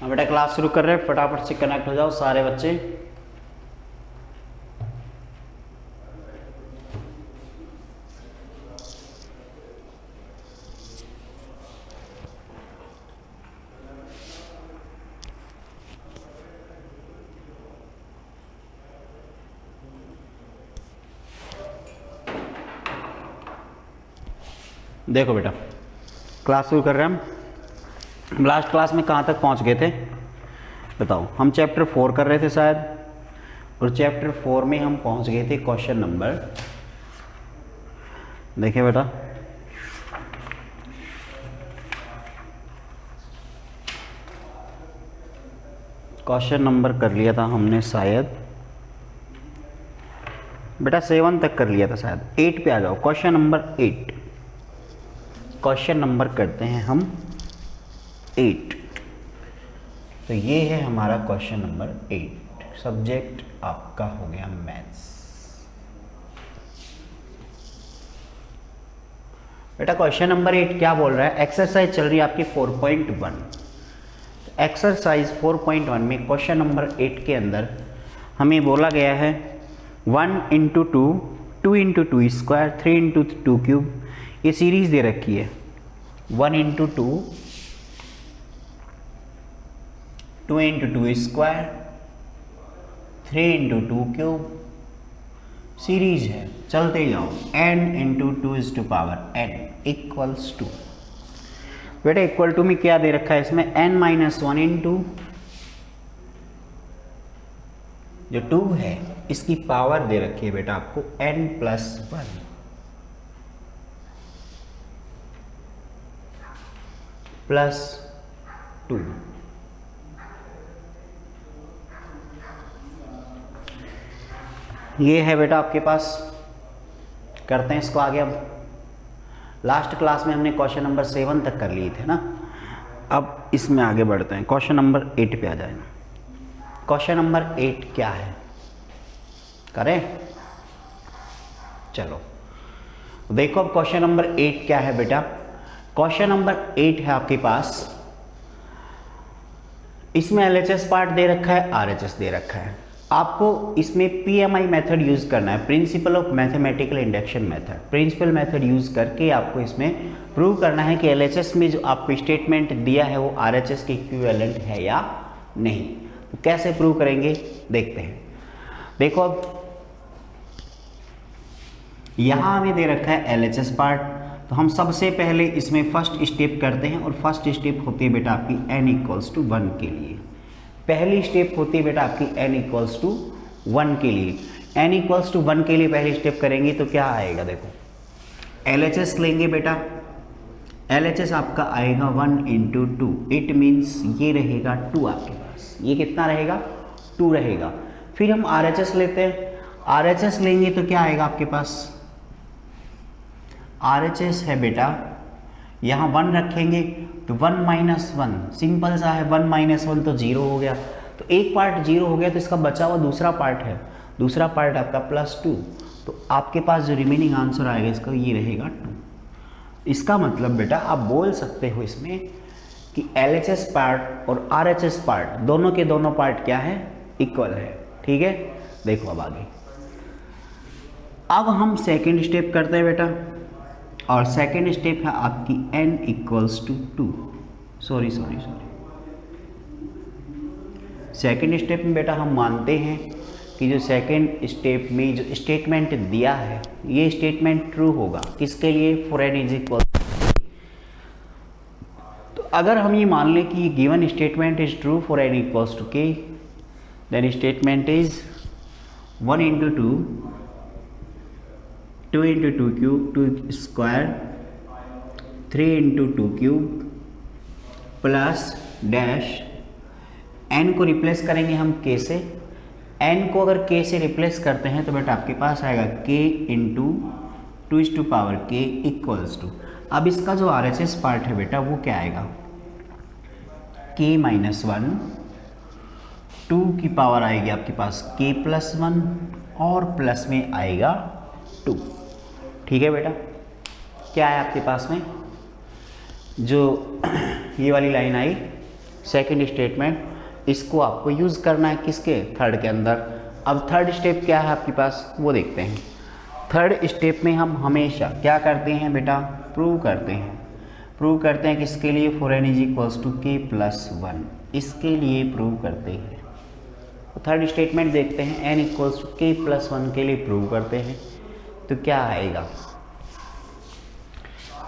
हम बेटा क्लास शुरू कर रहे हैं, फटाफट से कनेक्ट हो जाओ सारे बच्चे। देखो बेटा क्लास शुरू कर रहे हैं हम। लास्ट क्लास में कहाँ तक पहुँच गए थे बताओ? हम चैप्टर 4 कर रहे थे शायद, और चैप्टर 4 में हम पहुँच गए थे क्वेश्चन नंबर, देखिए बेटा क्वेश्चन नंबर कर लिया था हमने शायद बेटा 7 तक कर लिया था शायद। 8 पे आ जाओ, क्वेश्चन नंबर 8। क्वेश्चन नंबर करते हैं हम 8। तो ये है हमारा क्वेश्चन नंबर 8। सब्जेक्ट आपका हो गया मैथ्स। बेटा क्वेश्चन नंबर 8 क्या बोल रहा है? एक्सरसाइज चल रही है आपकी 4.1। एक्सरसाइज 4.1 में क्वेश्चन नंबर 8 के अंदर हमें बोला गया है 1 × 2, 2 × 2 स्क्वायर, 3 × 2 क्यूब। ये सीरीज दे रखी है 1 × 2, 2 × 2 स्क्वायर, 3 × 2 क्यूब। सीरीज है, चलते जाओ। n × 2 n इक्वल्स टू, बेटा इक्वल टू में क्या दे रखा है इसमें? n - 1 इंटू जो 2 है इसकी पावर दे रखी है बेटा आपको n + 1 + 2। ये है बेटा आपके पास। करते हैं इसको आगे। अब लास्ट क्लास में हमने क्वेश्चन नंबर 7 तक कर लिए थे ना, अब इसमें आगे बढ़ते हैं। क्वेश्चन नंबर 8 पे आ जाए। क्वेश्चन नंबर 8 क्या है करें? चलो देखो अब क्वेश्चन नंबर 8 क्या है बेटा। क्वेश्चन नंबर 8 है आपके पास, इसमें LHS पार्ट दे रखा है, RHS दे रखा है। आपको इसमें PMI मेथड यूज करना है, principle of mathematical induction method. Principal method use करके आपको इसमें प्रूव करना है कि LHS में जो आपको स्टेटमेंट दिया है वो RHS के इक्विवेलेंट है या नहीं। तो कैसे प्रूव करेंगे देखते हैं। देखो अब यहां हमें दे रखा है LHS पार्ट, तो हम सबसे पहले इसमें फर्स्ट स्टेप करते हैं, और फर्स्ट स्टेप होती है बेटा आपकी n = 1 के लिए। पहली स्टेप होती है बेटा आपकी n = 1 के लिए। n = 1 के लिए पहली स्टेप करेंगे तो क्या आएगा? देखो LHS लेंगे बेटा, LHS आपका आएगा 1 × 2। इट मीन्स ये रहेगा 2 आपके पास। ये कितना रहेगा? 2 रहेगा। फिर हम RHS लेते हैं, RHS लेंगे तो क्या आएगा आपके पास? RHS है बेटा, यहाँ 1 रखेंगे तो 1 - 1 सिंपल सा है। 1 - 1 तो 0 हो गया, तो एक पार्ट 0 हो गया, तो इसका बचा हुआ दूसरा पार्ट है, दूसरा पार्ट आपका +2। तो आपके पास जो रिमेनिंग आंसर आएगा इसका ये रहेगा 2। इसका मतलब बेटा आप बोल सकते हो इसमें कि LHS पार्ट और RHS पार्ट दोनों के दोनों पार्ट क्या है? इक्वल है। ठीक है, देखो अब आगे। अब हम सेकेंड स्टेप करते हैं बेटा, और सेकेंड स्टेप है आपकी n = 2। सॉरी सेकेंड स्टेप में बेटा हम मानते हैं कि जो सेकेंड स्टेप में जो स्टेटमेंट दिया है ये स्टेटमेंट ट्रू होगा। किसके लिए? फॉर n = तो अगर हम ये मान लें कि given statement is true for n = k, then statement is 1 × 2, 2 × 2 cube, 2 square, 3 × 2 cube plus dash. n को रिप्लेस करेंगे हम k से। n को अगर k से रिप्लेस करते हैं तो बेटा आपके पास आएगा k × 2⁻k = अब इसका जो RHS पार्ट है बेटा वो क्या आएगा? k - 1, 2 की पावर आएगी आपके पास k + 1, और प्लस में आएगा 2। ठीक है बेटा, क्या है आपके पास में जो ये वाली लाइन आई सेकंड स्टेटमेंट, इसको आपको यूज़ करना है किसके, थर्ड के अंदर। अब थर्ड स्टेप क्या है आपके पास वो देखते हैं। थर्ड स्टेप में हम हमेशा क्या करते हैं बेटा, प्रूव करते हैं। प्रूव करते हैं किसके लिए, for n is equals to k plus 1, इसके लिए प्रूव करते हैं। तो थर्ड स्टेटमेंट देखते हैं, n equals to k plus 1 के लिए प्रूव करते हैं। तो क्या आएगा,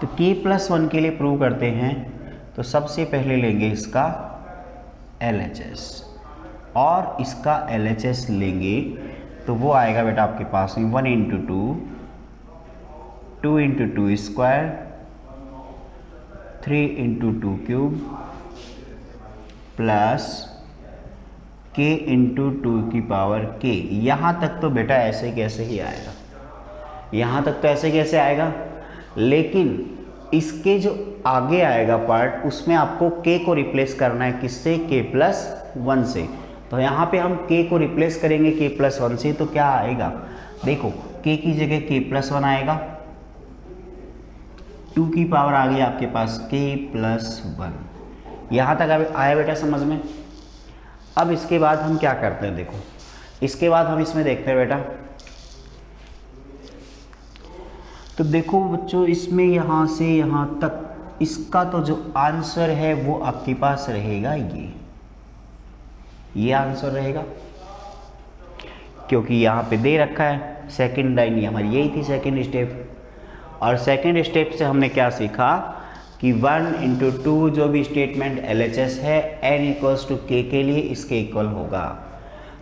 तो k प्लस 1 के लिए प्रूव करते हैं तो सबसे पहले लेंगे इसका LHS, और इसका LHS लेंगे तो वो आएगा बेटा आपके पास में 1 into 2 into 2 square 3 into 2 cube plus k into 2 की पावर k। यहाँ तक तो बेटा ऐसे कैसे ही आएगा, यहाँ तक तो ऐसे कैसे आएगा, लेकिन इसके जो आगे आएगा पार्ट उसमें आपको k को रिप्लेस करना है, किससे, k प्लस 1 से। तो यहाँ पे हम k को रिप्लेस करेंगे k प्लस 1 से, तो क्या आएगा, देखो k की जगह k प्लस 1 आएगा, 2 की पावर आ गई आपके पास k प्लस 1। यहाँ तक आया बेटा समझ में। अब इसके बाद हम क्या करते हैं, देखो इसके बाद हम इसमें देखते हैं बेटा, तो देखो बच्चों इसमें यहाँ से यहाँ तक इसका तो जो आंसर है वो आपके पास रहेगा ये आंसर रहेगा, क्योंकि यहाँ पे दे रखा है सेकंड लाइन, हमारी यही थी सेकंड स्टेप। और सेकंड स्टेप से हमने क्या सीखा कि 1 इंटू 2 जो भी स्टेटमेंट LHS है n इक्वल्स टू k के लिए इसके इक्वल होगा।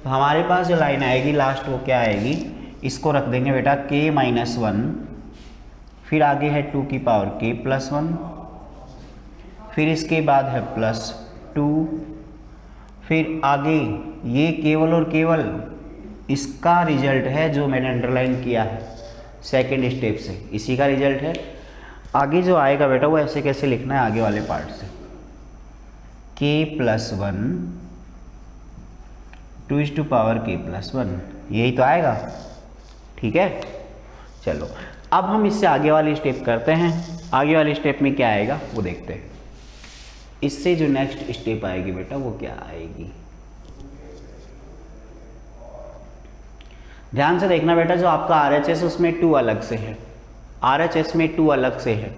तो हमारे पास जो लाइन आएगी लास्ट वो क्या आएगी, इसको रख देंगे बेटा k माइनस 1, फिर आगे है 2 की पावर k प्लस 1, फिर इसके बाद है प्लस 2, फिर आगे ये केवल और केवल इसका रिजल्ट है जो मैंने अंडरलाइन किया है सेकंड स्टेप से, इसी का रिजल्ट है। आगे जो आएगा बेटा वो ऐसे कैसे लिखना है आगे वाले पार्ट से, k plus 1 2 is to power k plus 1, यही तो आएगा, ठीक है। चलो अब हम इससे आगे वाली स्टेप करते हैं। आगे वाली स्टेप में क्या आएगा वो देखते हैं। इससे जो नेक्स्ट स्टेप आएगी बेटा वो क्या आएगी, ध्यान से देखना बेटा। जो आपका RHS उसमें 2 अलग से है, RHS में 2 अलग से है,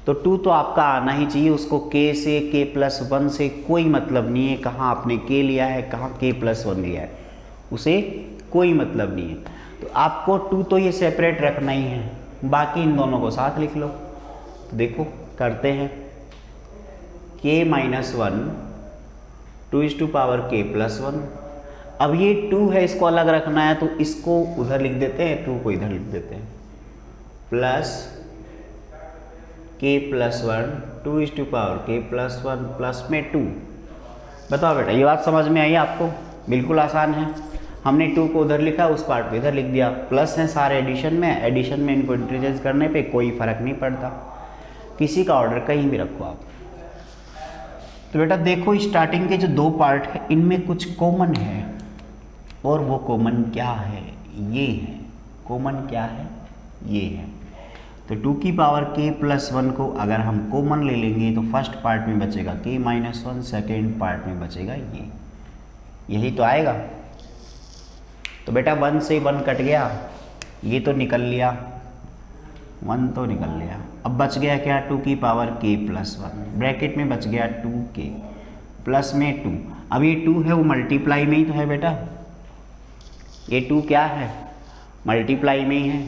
तो 2 तो आपका आना ही चाहिए, उसको k से k प्लस 1 से कोई मतलब नहीं है, कहाँ आपने k लिया है कहाँ k प्लस 1 लिया है, उसे कोई मतलब नहीं है। तो आपको 2 तो ये सेपरेट रखना ही है, बाकी इन दोनों को साथ लिख लो। तो देखो करते हैं, k minus 1 2 is to power k plus 1। अब ये 2 है, इसको अलग रखना है तो इसको उधर लिख देते हैं, 2 को इधर लिख देते हैं, plus k plus 1 2 is to power k plus 1 plus में 2। बताओ बेटा ये बात समझ में आई आपको, बिल्कुल आसान है। हमने 2 को उधर लिखा, उस पार्ट को इधर लिख दिया, प्लस है सारे एडिशन में इनको इंटरचेंज करने पे कोई फर्क नहीं पड़ता, किसी का ऑर्डर कहीं भी रखो आप। तो बेटा देखो स्टार्टिंग के जो 2 पार्ट है इनमें कुछ कॉमन है, और वो कॉमन क्या है, ये है कॉमन, क्या है ये है। तो 2 की पावर k प्लस 1 को अगर हम कॉमन ले लेंगे तो फर्स्ट पार्ट में बचेगा k माइनस 1, सेकेंड पार्ट में बचेगा यही तो आएगा। तो बेटा 1 से 1 कट गया, ये तो निकल लिया, 1 तो निकल लिया। अब बच गया क्या, 2 की पावर k प्लस 1, ब्रैकेट में बच गया 2k प्लस में 2। अब ये 2 है वो मल्टीप्लाई में ही तो है बेटा, ये 2 क्या है मल्टीप्लाई में ही है।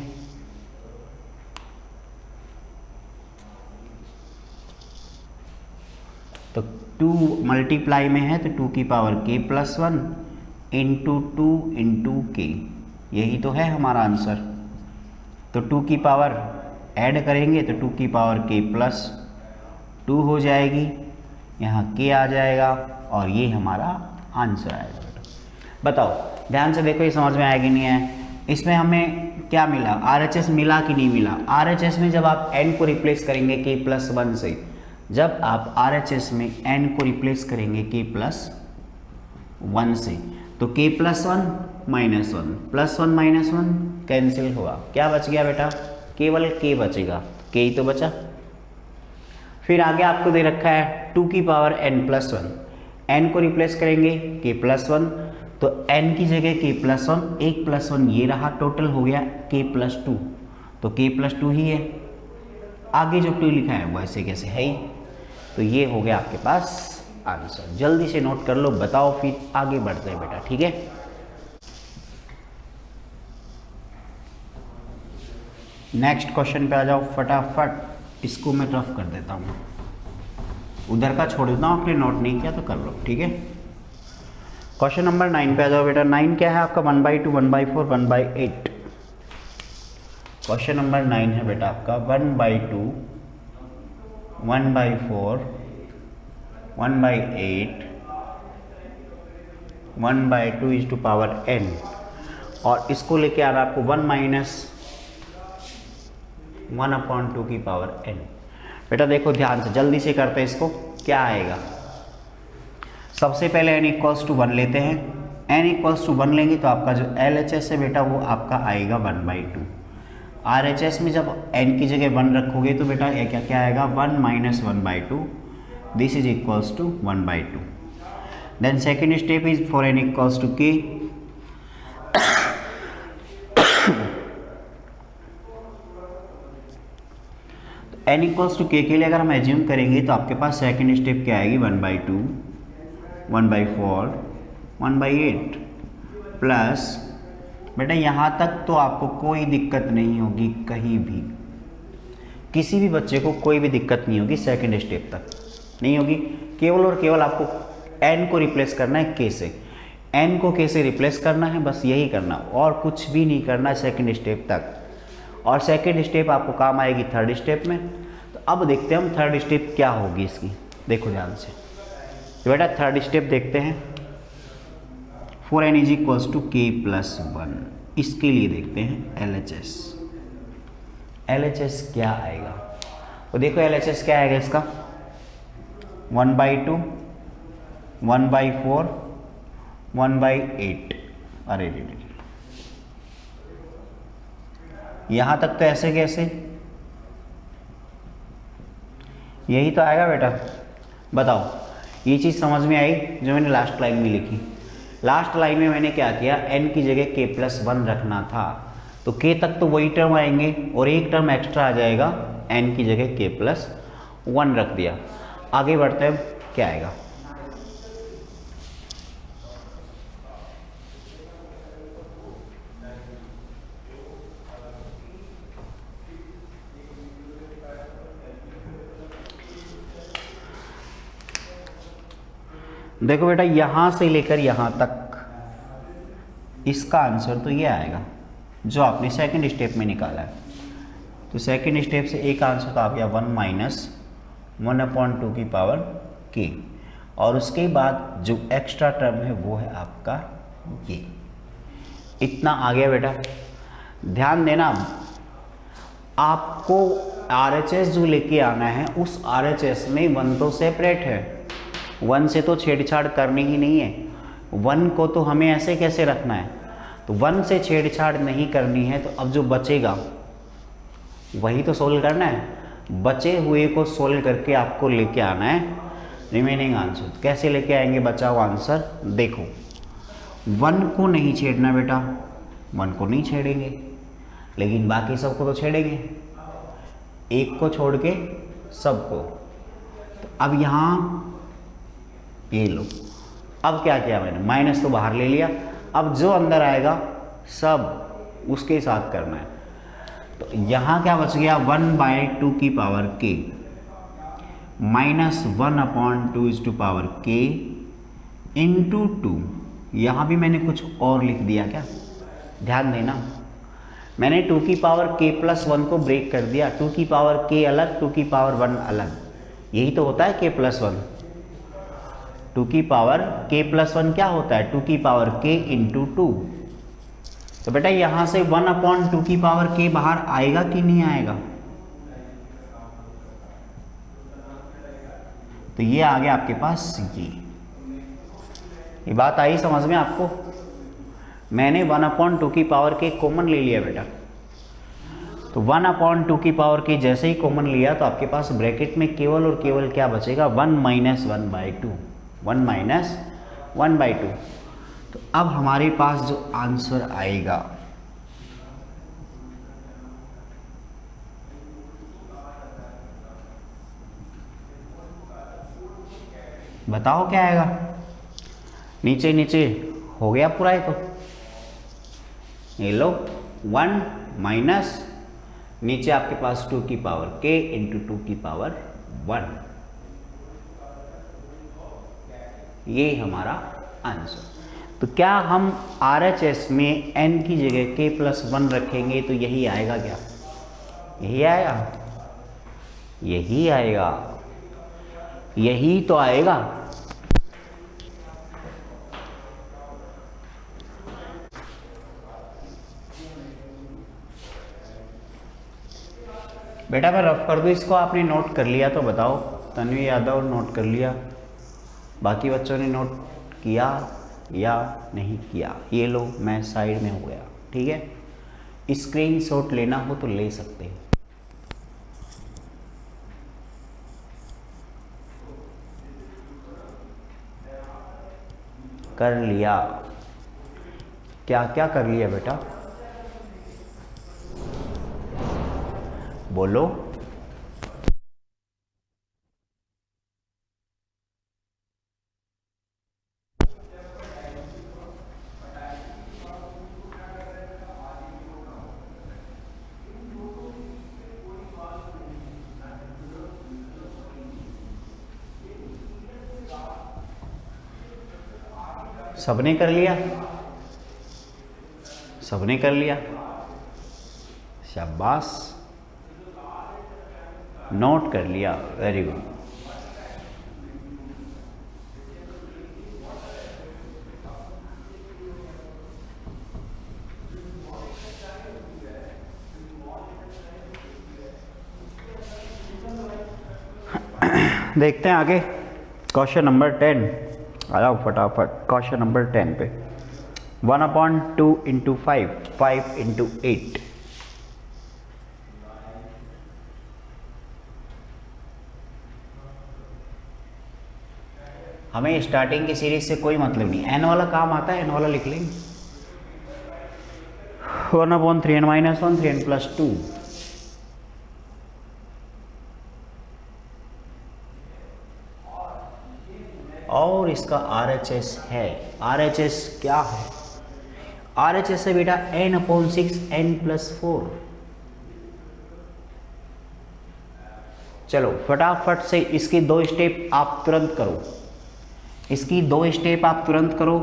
तो 2 मल्टीप्लाई में है तो 2 की power k plus 1 into 2 into k, यही तो है हमारा आंसर। तो 2 की पावर ऐड करेंगे तो 2 की पावर k प्लस 2 हो जाएगी, यहाँ k आ जाएगा और ये हमारा आंसर आएगा। बताओ ध्यान से देखो, ये समझ में आएगी नहीं है। इसमें हमें क्या मिला, RHS मिला कि नहीं मिला। RHS में जब आप n को रिप्लेस करेंगे k प्लस 1 से, जब आप RHS में n को रिप्लेस करेंगे k प्लस 1 से, तो k plus 1 minus 1 plus 1 minus 1 cancel हुआ, क्या बच गया बेटा, केवल k बचेगा, k ही तो बचा। फिर आगे आपको दे रखा है 2 की पावर n प्लस 1, एन को रिप्लेस करेंगे के प्लस वन, तो एन की जगह के प्लस वन, एक प्लस वन ये रहा, टोटल हो गया के प्लस टू, तो के प्लस टू ही है, आगे जो टू लिखा है वो ऐसे कैसे है ही, तो ये हो गया आपके पास आंसर। जल्दी से नोट कर लो, बताओ फिर आगे बढ़ते हैं बेटा, ठीक है। नेक्स्ट क्वेश्चन पे आ जाओ फटाफट, इसको मैं रफ कर देता हूँ, उधर का छोड़ देता हूँ, आपने नोट नहीं किया तो कर लो, ठीक है। क्वेश्चन नंबर 9 पे आ जाओ बेटा। 9 क्या है आपका? 1/2, 1/4, 1/8। क्वेश्चन नंबर 9 है बेटा आपका 1/2, 1/4, 1/8, 1/2 इज टू पावर n, और इसको लेके आ रहा आपको 1 माइनस 1/2 की पावर n। बेटा देखो ध्यान से, जल्दी से करते हैं इसको, क्या आएगा। सबसे पहले n इक्वल्स टू 1 लेते हैं, n इक्वल्स टू 1 लेंगे तो आपका जो LHS है बेटा वो आपका आएगा 1/2। RHS में जब n की जगह 1 रखोगे तो बेटा ये क्या क्या आएगा? 1 माइनस 1/2, this is equals to 1/2। Then second step is for n equals to k, n equals to k के लिए अगर हम एज्यूम करेंगे तो आपके पास सेकेंड स्टेप क्या आएगी? 1/2, 1/4, 1/8 प्लस, बेटा यहाँ तक तो आपको कोई दिक्कत नहीं होगी, कहीं भी किसी भी बच्चे को कोई भी दिक्कत नहीं होगी, सेकेंड स्टेप तक नहीं होगी। केवल और केवल आपको n को रिप्लेस करना है k से, n को k से रिप्लेस करना है, बस यही करना, और कुछ भी नहीं करना है सेकेंड स्टेप तक। और सेकेंड स्टेप आपको काम आएगी थर्ड स्टेप में। तो अब देखते हैं हम थर्ड स्टेप क्या होगी इसकी, देखो ध्यान से। तो बेटा थर्ड स्टेप देखते हैं, for n is equals to k plus 1, इसके लिए देखते हैं LHS। LHS क्या आएगा? तो देखो LHS क्या आएगा इसका? 1/2, 1/4, 1/8। अरे रे, यहां तक तो ऐसे कैसे? यही तो आएगा बेटा, बताओ। ये चीज़ समझ में आई जो मैंने लास्ट लाइन में लिखी? लास्ट लाइन में मैंने क्या किया? n की जगह k प्लस 1 रखना था, तो k तक तो वही टर्म आएंगे और एक टर्म एक्स्ट्रा आ जाएगा, n की जगह k प्लस 1 रख दिया। आगे बढ़ते हैं, क्या आएगा? देखो बेटा यहां से लेकर यहां तक इसका आंसर तो ये आएगा जो आपने सेकंड स्टेप में निकाला है। तो सेकंड स्टेप से एक आंसर तो आ गया 1 माइनस 1/2 की पावर k, और उसके बाद जो एक्स्ट्रा टर्म है वो है आपका ये। इतना आ गया बेटा। ध्यान देना, आपको RHS जो लेके आना है उस RHS में 1 तो सेपरेट है, 1 से तो छेड़छाड़ करनी ही नहीं है। 1 को तो हमें ऐसे कैसे रखना है, तो 1 से छेड़छाड़ नहीं करनी है। तो अब जो बचेगा वही तो सोल्व करना है, बचे हुए को सोल्व करके आपको लेके आना है रिमेनिंग आंसर। कैसे लेके आएंगे बचा हुआ आंसर? देखो 1 को नहीं छेड़ना बेटा, 1 को नहीं छेड़ेंगे, लेकिन बाकी सबको तो छेड़ेंगे, एक को छोड़ के सबको। तो अब यहाँ ये लो, अब क्या किया मैंने? माइनस तो बाहर ले लिया, अब जो अंदर आएगा सब उसके साथ करना है। तो यहाँ क्या बच गया? 1/2 की power k minus 1/2 is to power k into 2। यहाँ भी मैंने कुछ और लिख दिया क्या? ध्यान देना, मैंने 2 की पावर k प्लस 1 को ब्रेक कर दिया। 2 की पावर k अलग, 2 की पावर 1 अलग, यही तो होता है k प्लस 1। 2 की पावर k प्लस 1 क्या होता है? 2 की पावर k इंटू 2। तो बेटा यहां से 1/2 की पावर k बाहर आएगा कि नहीं आएगा? तो ये आ गया आपके पास ये बात आई समझ में आपको? मैंने 1/2 की पावर k कॉमन ले लिया बेटा। तो 1/2 की पावर k जैसे ही कॉमन लिया तो आपके पास ब्रैकेट में केवल और केवल क्या बचेगा? 1 माइनस 1/2। 1 माइनस 1/2। तो अब हमारे पास जो आंसर आएगा, बताओ क्या आएगा। नीचे नीचे हो गया पूरा है, तो ये लो 1 माइनस नीचे आपके पास 2 की पावर k इंटू 2 की पावर 1, ये हमारा आंसर। तो क्या हम RHS में n की जगह k+1 रखेंगे तो यही आएगा क्या? यही आएगा, यही आएगा, यही तो आएगा। बेटा मैं रफ कर दूँ इसको, आपने नोट कर लिया तो बताओ। तन्वी यादव नोट कर लिया, बाकी बच्चों ने नोट किया या नहीं किया? ये लो, मैं साइड में हो गया, ठीक है। स्क्रीनशॉट लेना हो तो ले सकते हो। कर लिया? क्या क्या कर लिया बेटा, बोलो। सबने कर लिया? सबने कर लिया, शाबाश, नोट कर लिया, वेरी गुड। देखते हैं आगे, क्वेश्चन नंबर 10। आ जाओ फटाफट क्वेश्चन नंबर 10 पे। 1/2 इंटू 5, 5 इंटू 8। हमें स्टार्टिंग की सीरीज से कोई मतलब नहीं, एन वाला काम आता है, एन वाला लिख लेंगे। 1/3n - 1, 3n + 2। और इसका RHS है। RHS क्या है? RHS है बेटा n/6 n + 4। चलो फटाफट से इसके 2 स्टेप आप तुरंत करो, इसकी 2 स्टेप आप तुरंत करो,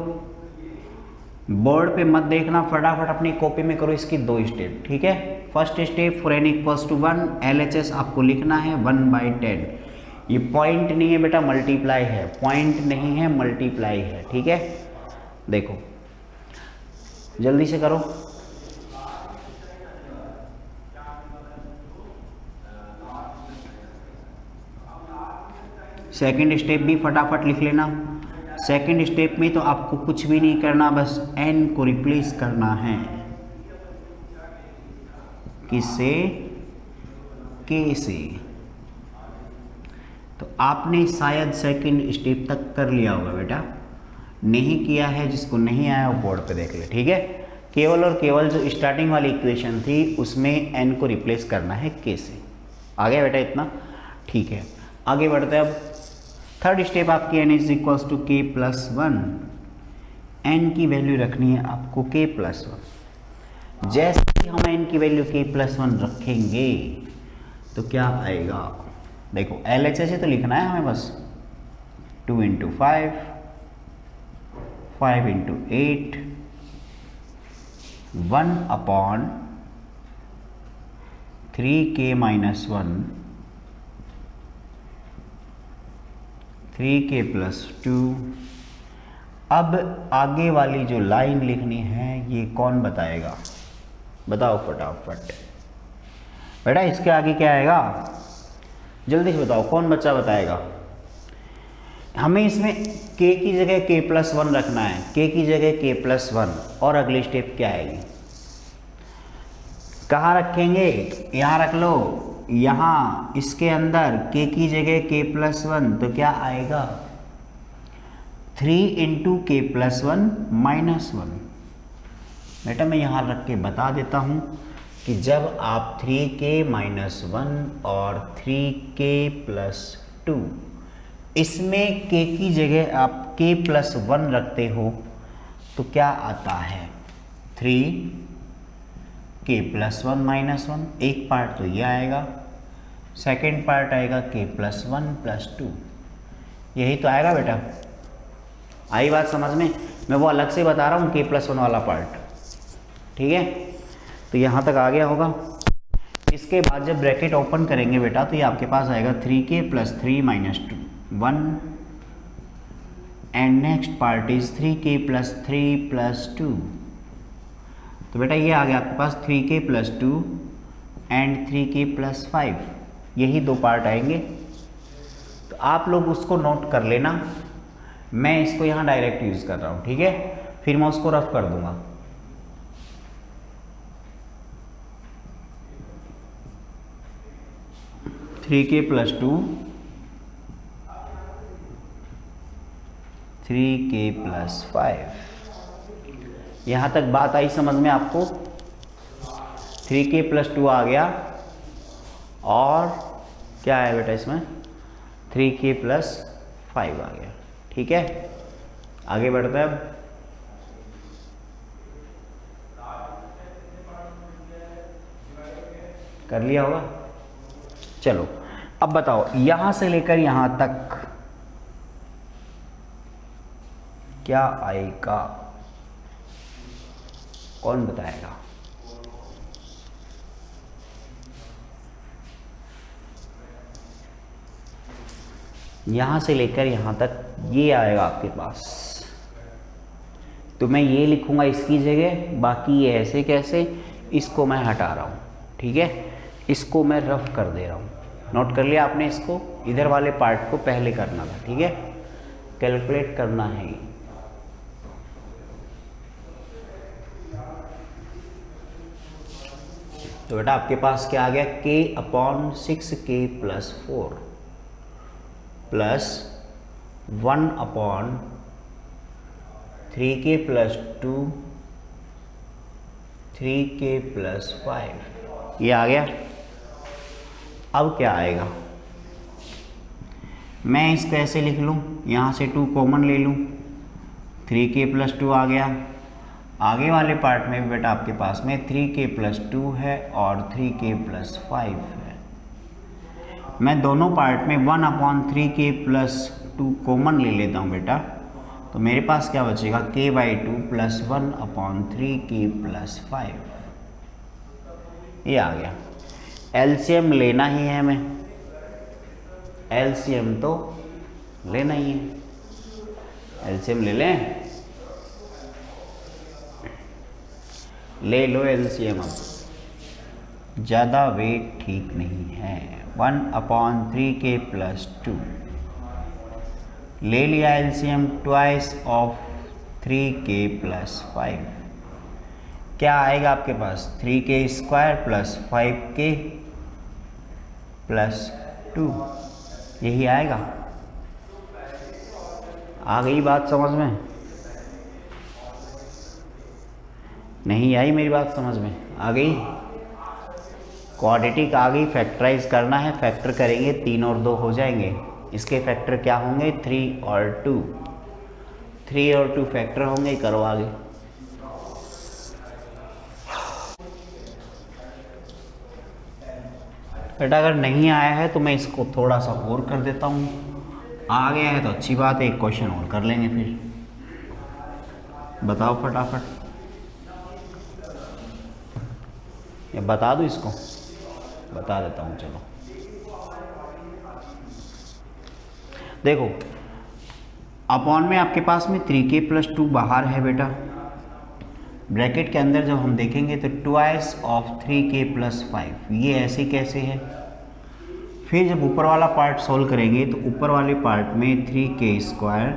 बोर्ड पे मत देखना, फटाफट अपनी कॉपी में करो इसकी 2 स्टेप, ठीक है। First step for n = 1, LHS आपको लिखना है 1/10। ये पॉइंट नहीं है बेटा, मल्टीप्लाई है, पॉइंट नहीं है, मल्टीप्लाई है, ठीक है। देखो जल्दी से करो। सेकंड स्टेप भी फटाफट लिख लेना। सेकंड स्टेप में तो आपको कुछ भी नहीं करना, बस n को रिप्लेस करना है, किससे? k से। तो आपने शायद सेकंड स्टेप तक कर लिया होगा बेटा, नहीं किया है, जिसको नहीं आया वो बोर्ड पे देख ले, ठीक है। केवल और केवल जो स्टार्टिंग वाली इक्वेशन थी उसमें n को रिप्लेस करना है k से। आ गया बेटा इतना, ठीक है। आगे बढ़ते हैं। अब थर्ड स्टेप आपकी n = k+1, n की वैल्यू रखनी है आपको k+1। जैसे ही हम n की वैल्यू k+1 रखेंगे तो क्या आएगा? देखो LHS से तो लिखना है हमें बस, 2 × 5, 5 × 8, 1/3k - 1, 3k + 2। अब आगे वाली जो लाइन लिखनी है ये कौन बताएगा? बताओ फटाफट बेटा, इसके आगे क्या आएगा? जल्दी से बताओ, कौन बच्चा बताएगा? हमें इसमें k की जगह k+1 रखना है, k की जगह k+1। और अगली स्टेप क्या आएगी? कहाँ रखेंगे? यहाँ रख लो, यहाँ इसके अंदर k की जगह k+1, तो क्या आएगा? 3 इंटू के प्लस 1 माइनस 1। बेटा मैं यहाँ रख के बता देता हूँ कि जब आप 3k माइनस 1 और 3k प्लस 2, इसमें k की जगह आप k प्लस 1 रखते हो तो क्या आता है 3k प्लस 1 माइनस 1। एक पार्ट तो ये आएगा, सेकेंड पार्ट आएगा k प्लस 1 प्लस 2। यही तो आएगा बेटा। आई बात समझ में? मैं वो अलग से बता रहा हूँ k प्लस 1 वाला पार्ट, ठीक है। तो यहाँ तक आ गया होगा। इसके बाद जब ब्रैकेट ओपन करेंगे बेटा तो ये आपके पास आएगा 3k plus 3 minus 2 1 and next part is 3k plus 3 plus 2। तो बेटा ये आ गया आपके पास 3k plus 2 and 3k plus 5। यही दो पार्ट आएंगे। तो आप लोग उसको नोट कर लेना, मैं इसको यहाँ डायरेक्ट यूज़ कर रहा हूँ, ठीक है। फिर मैं उसको रफ कर दूंगा। थ्री के प्लस 2 3k प्लस 5। यहाँ तक बात आई समझ में आपको? 3k प्लस 2 आ गया और क्या है बेटा इसमें 3k प्लस 5 आ गया, ठीक है। आगे बढ़ते हैं अब। कर लिया होगा। चलो अब बताओ यहां से लेकर यहां तक क्या आएगा, कौन बताएगा? यहां से लेकर यहां तक ये आएगा आपके पास। तो मैं ये लिखूंगा इसकी जगह, बाकी ये ऐसे कैसे, इसको मैं हटा रहा हूं, ठीक है। इसको मैं रफ कर दे रहा हूँ। नोट कर लिया आपने? इसको इधर वाले पार्ट को पहले करना था, ठीक है। कैलकुलेट करना है। तो बेटा आपके पास क्या आ गया k upon 6k plus 4 plus 1 upon 3k plus 2 3k plus 5। ये आ गया। अब क्या आएगा? मैं इसको ऐसे लिख लूँ, यहाँ से 2 कॉमन ले लूँ, 3k प्लस 2 आ गया। आगे वाले पार्ट में भी बेटा आपके पास में 3k प्लस 2 है और 3k प्लस 5 है। मैं दोनों पार्ट में 1 अपॉन 3k प्लस 2 कॉमन ले लेता हूँ बेटा। तो मेरे पास क्या बचेगा k/2 plus 1 upon 3k plus 5। ये आ गया। एलसीएम लेना ही है हमें, एलसीएम तो लेना ही है। एलसीएम ले लें, ले लो एलसीएम। अब ज़्यादा वेट ठीक नहीं है। 1 अपॉन 3k प्लस 2 ले लिया LCM, twice of 3k plus 5। क्या आएगा आपके पास 3k square plus 5k plus 2। यही आएगा। आ गई बात समझ में? नहीं आई मेरी बात समझ में? आ गई। क्वाड्रेटिक आ गई। फैक्टराइज करना है, फैक्टर करेंगे 3 और 2 हो जाएंगे। इसके फैक्टर क्या होंगे 3 और 2। 3 और 2 फैक्टर होंगे। करो आगे। बेटा अगर नहीं आया है तो मैं इसको थोड़ा सा और कर देता हूँ। आ गया है तो अच्छी बात है, एक क्वेश्चन और कर लेंगे फिर। बताओ फटाफट, या बता दूँ इसको? बता देता हूँ चलो। देखो अपॉन में आपके पास में 3k प्लस 2 बाहर है बेटा। ब्रैकेट के अंदर जब हम देखेंगे तो ट्वाइस ऑफ 3k प्लस 5। ये ऐसे कैसे है? फिर जब ऊपर वाला पार्ट सोल्व करेंगे तो ऊपर वाले पार्ट में 3k square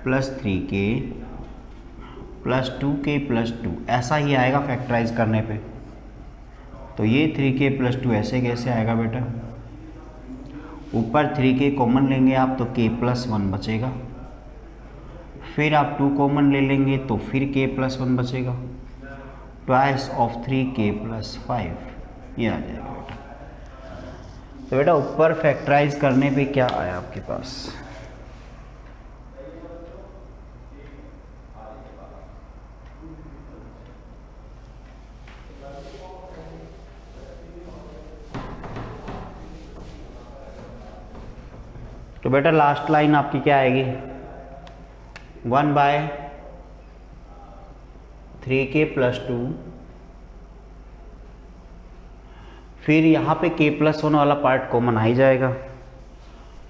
plus 3k plus 2k plus 2 ऐसा ही आएगा फैक्टराइज करने पे। तो ये 3k प्लस 2 ऐसे कैसे आएगा बेटा? ऊपर 3k कॉमन लेंगे आप तो k प्लस 1 बचेगा। फिर आप 2 कॉमन ले लेंगे तो फिर k+1 बचेगा, ट्वाइस ऑफ 3k+5 ये आ जाएगा बेटा। तो बेटा ऊपर फैक्टराइज करने पे क्या आया आपके पास, तो बेटा लास्ट लाइन आपकी क्या आएगी, 1/3k+2, फिर यहाँ पे k+1 वाला पार्ट कॉमन आ ही जाएगा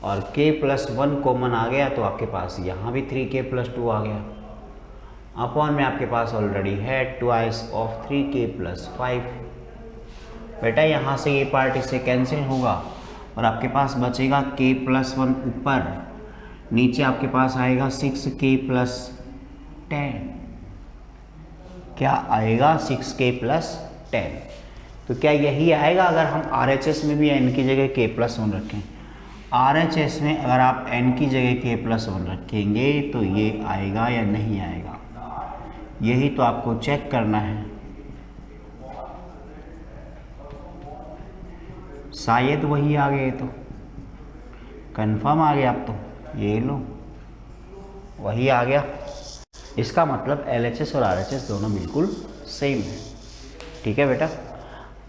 और k+1 कॉमन आ गया तो आपके पास यहाँ भी 3k+2 आ गया, अपॉन में आपके पास ऑलरेडी है ट्वाइस ऑफ 3k+5। बेटा यहाँ से ये पार्ट इससे कैंसिल होगा और आपके पास बचेगा k+1 ऊपर, नीचे आपके पास आएगा 6k+10, क्या आएगा 6k+10। तो क्या यही आएगा अगर हम RHS में भी n की जगह k+1 रखें, RHS में अगर आप n की जगह k+1 रखेंगे तो ये आएगा या नहीं आएगा, यही तो आपको चेक करना है। शायद वही आ गए, तो कंफर्म आ गया, आप तो ये लो वही आ गया, इसका मतलब LHS और RHS दोनों बिल्कुल सेम है। ठीक है बेटा,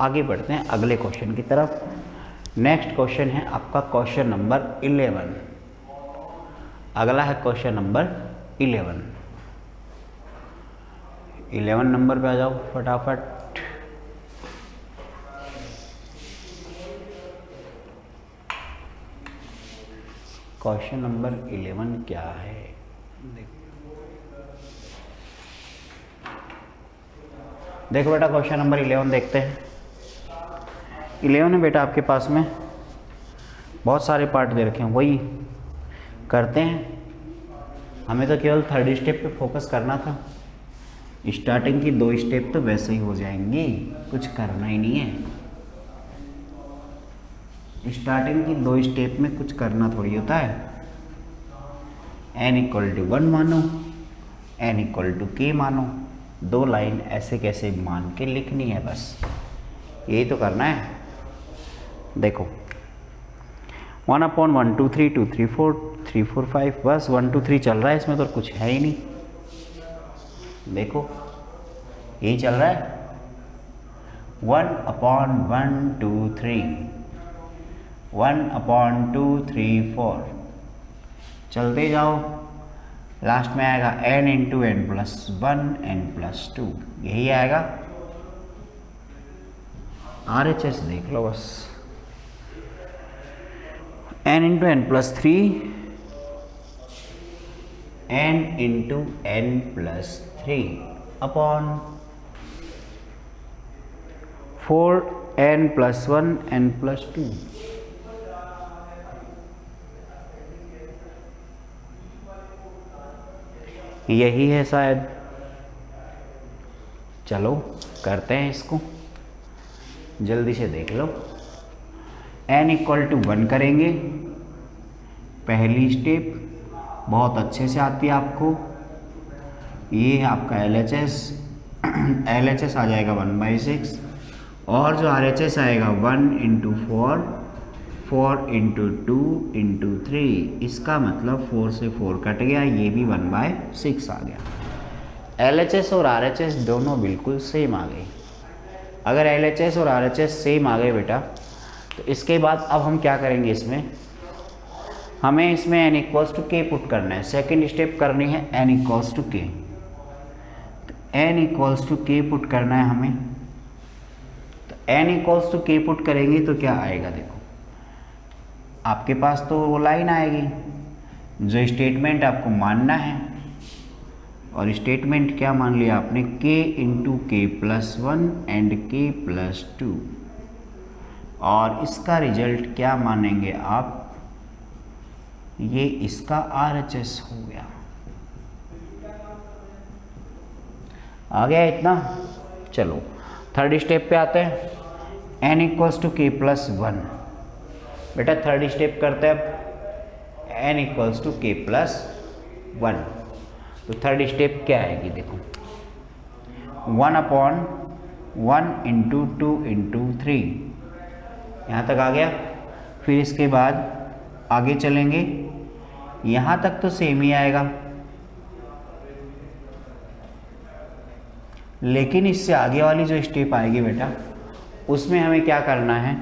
आगे बढ़ते हैं अगले क्वेश्चन की तरफ। नेक्स्ट क्वेश्चन है आपका क्वेश्चन नंबर 11। अगला है क्वेश्चन नंबर 11 नंबर पे आ जाओ फटाफट। क्वेश्चन नंबर 11 क्या है, देखो बेटा क्वेश्चन नंबर 11 देखते हैं। 11 है बेटा आपके पास में बहुत सारे पार्ट दे रखे हैं, वही करते हैं। हमें तो केवल थर्ड स्टेप पे फोकस करना था, स्टार्टिंग की 2 स्टेप तो वैसे ही हो जाएंगी, कुछ करना ही नहीं है। स्टार्टिंग की 2 स्टेप में कुछ करना थोड़ी होता है। n = 1 मानो, n = k मानो, 2 लाइन ऐसे कैसे मान के लिखनी है, बस यही तो करना है। देखो 1/1 2 3 2 3 4 3 4 5 बस 1 2 3 चल रहा है, इसमें तो कुछ है ही नहीं। देखो यही चल रहा है 1/1 2 3 1/2 3 4 चलते जाओ, लास्ट में आएगा n × n+1 n+2 यही आएगा। RHS देख लो बस, n × n+3 n × n+3 upon 4n+1 n+2 यही है शायद। चलो करते हैं इसको, जल्दी से देख लो। n = 1 करेंगे, पहली स्टेप बहुत अच्छे से आती है आपको। ये है आपका LHS, LHS आ जाएगा 1/6 और जो RHS आएगा 1 × 4 4 × 2 × 3, इसका मतलब 4 से 4 कट गया, ये भी 1/6 आ गया। LHS और RHS दोनों बिल्कुल सेम आ गई। अगर LHS और RHS सेम आ गए बेटा, तो इसके बाद अब हम क्या करेंगे, इसमें हमें इसमें n = k पुट करना है। सेकेंड स्टेप करनी है n = k, तो n = k पुट करना है हमें। तो n = k पुट करेंगे तो क्या आएगा, देखो आपके पास तो वो लाइन आएगी जो स्टेटमेंट आपको मानना है, और स्टेटमेंट क्या मान लिया आपने, k × k+1 एंड k+2, और इसका रिजल्ट क्या मानेंगे आप, ये इसका RHS हो गया। आ गया इतना। चलो थर्ड स्टेप पे आते हैं, n = k+1 बेटा थर्ड स्टेप करते हैं अब, n = k+1 तो थर्ड स्टेप क्या आएगी देखो, 1/1 इंटू 2 इंटू 3, यहाँ तक आ गया। फिर इसके बाद आगे चलेंगे, यहाँ तक तो सेम ही आएगा, लेकिन इससे आगे वाली जो स्टेप आएगी बेटा, उसमें हमें क्या करना है,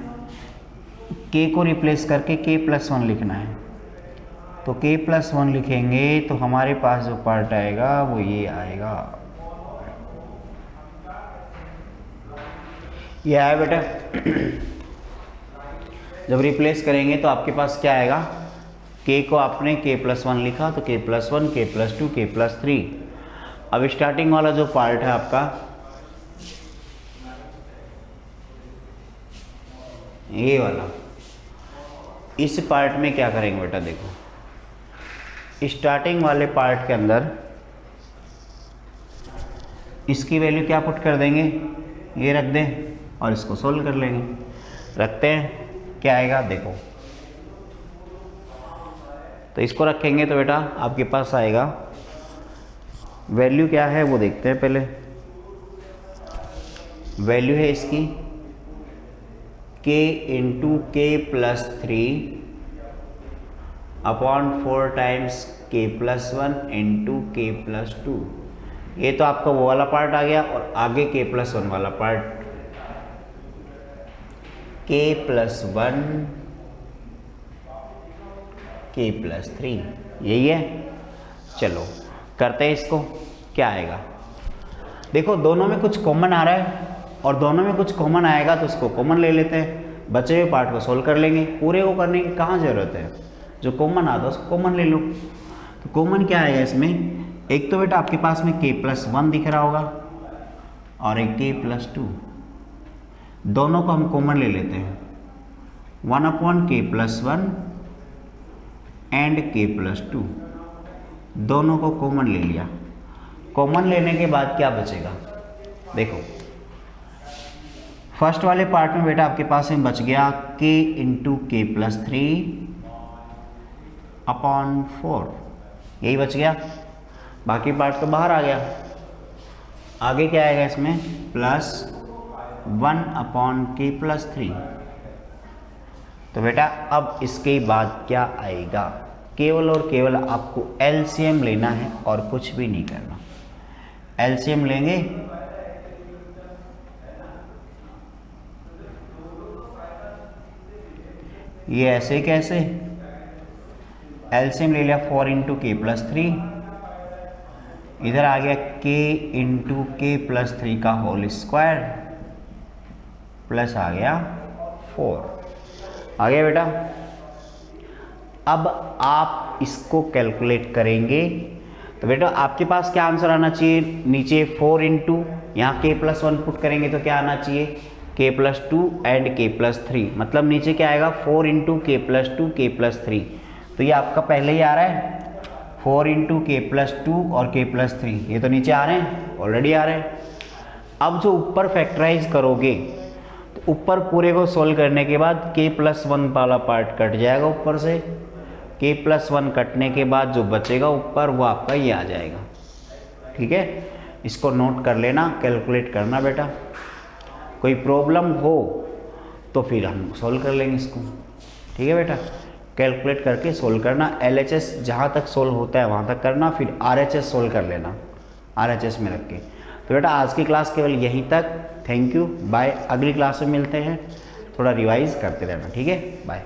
k को रिप्लेस करके k+1 लिखना है। तो k+1 लिखेंगे तो हमारे पास जो पार्ट आएगा वो ये आएगा, ये आया बेटा। जब रिप्लेस करेंगे तो आपके पास क्या आएगा, k को आपने k+1 लिखा तो k+1, k+2, k+3। अब स्टार्टिंग वाला जो पार्ट है आपका, ये वाला, इस पार्ट में क्या करेंगे बेटा, देखो स्टार्टिंग वाले पार्ट के अंदर इसकी वैल्यू क्या पुट कर देंगे, ये रख दें और इसको सोल्व कर लेंगे। रखते हैं, क्या आएगा देखो, तो इसको रखेंगे तो बेटा आपके पास आएगा, वैल्यू क्या है वो देखते हैं पहले। वैल्यू है इसकी k into k+3 upon 4 times k+1 into k+2। ये तो आपका वो वाला पार्ट आ गया, और आगे k+1 वाला पार्ट, k+1 k+3, यही है। चलो करते हैं इसको, क्या आएगा देखो, दोनों में कुछ कॉमन आ रहा है और दोनों में कुछ कॉमन आएगा तो उसको कॉमन ले लेते हैं, बचे हुए पार्ट को सोल्व कर लेंगे। पूरे को करने की कहाँ ज़रूरत है, जो कॉमन आता है उसको कॉमन ले लो। तो कॉमन क्या आएगा इसमें, एक तो बेटा आपके पास में k+1 दिख रहा होगा और एक k+2, दोनों को हम कॉमन ले लेते हैं। 1/k+1 एंड k+2, दोनों को कॉमन ले लिया। कॉमन लेने के बाद क्या बचेगा, देखो फर्स्ट वाले पार्ट में बेटा आपके पास में बच गया k इंटू k+3 अपॉन 4, यही बच गया, बाकी पार्ट तो बाहर आ गया। आगे क्या आएगा इसमें, +1/k+3। तो बेटा अब इसके बाद क्या आएगा, केवल और केवल आपको एलसीएम लेना है और कुछ भी नहीं करना। एलसीएम लेंगे, ये ऐसे कैसे, एलसीएम ले लिया 4 इंटू k+3, इधर आ गया k इंटू k+3 का होल स्क्वायर प्लस आ गया 4, आ गया बेटा। अब आप इसको कैलकुलेट करेंगे तो बेटा आपके पास क्या आंसर आना चाहिए, नीचे 4 इंटू यहाँ k+1 पुट करेंगे तो क्या आना चाहिए, k+2 एंड k+3, मतलब नीचे क्या आएगा 4 इंटू k+2 k+3। तो ये आपका पहले ही आ रहा है 4 इंटू k+2 और k+3, ये तो नीचे आ रहे हैं, ऑलरेडी आ रहे हैं। अब जो ऊपर फैक्टराइज करोगे तो ऊपर पूरे को सोल्व करने के बाद k+1 वाला पार्ट कट जाएगा ऊपर से, k+1 कटने के बाद जो बचेगा ऊपर वो आपका ये आ जाएगा। ठीक है, इसको नोट कर लेना, कैलकुलेट करना बेटा, कोई प्रॉब्लम हो तो फिर हम सोल्व कर लेंगे इसको। ठीक है बेटा, कैलकुलेट करके सोल्व करना, LHS जहाँ तक सोल्व होता है वहाँ तक करना, फिर RHS सोल्व कर लेना RHS में रख के। तो बेटा आज की क्लास केवल यहीं तक, थैंक यू, बाय। अगली क्लास में मिलते हैं, थोड़ा रिवाइज करते रहना। ठीक है, बाय।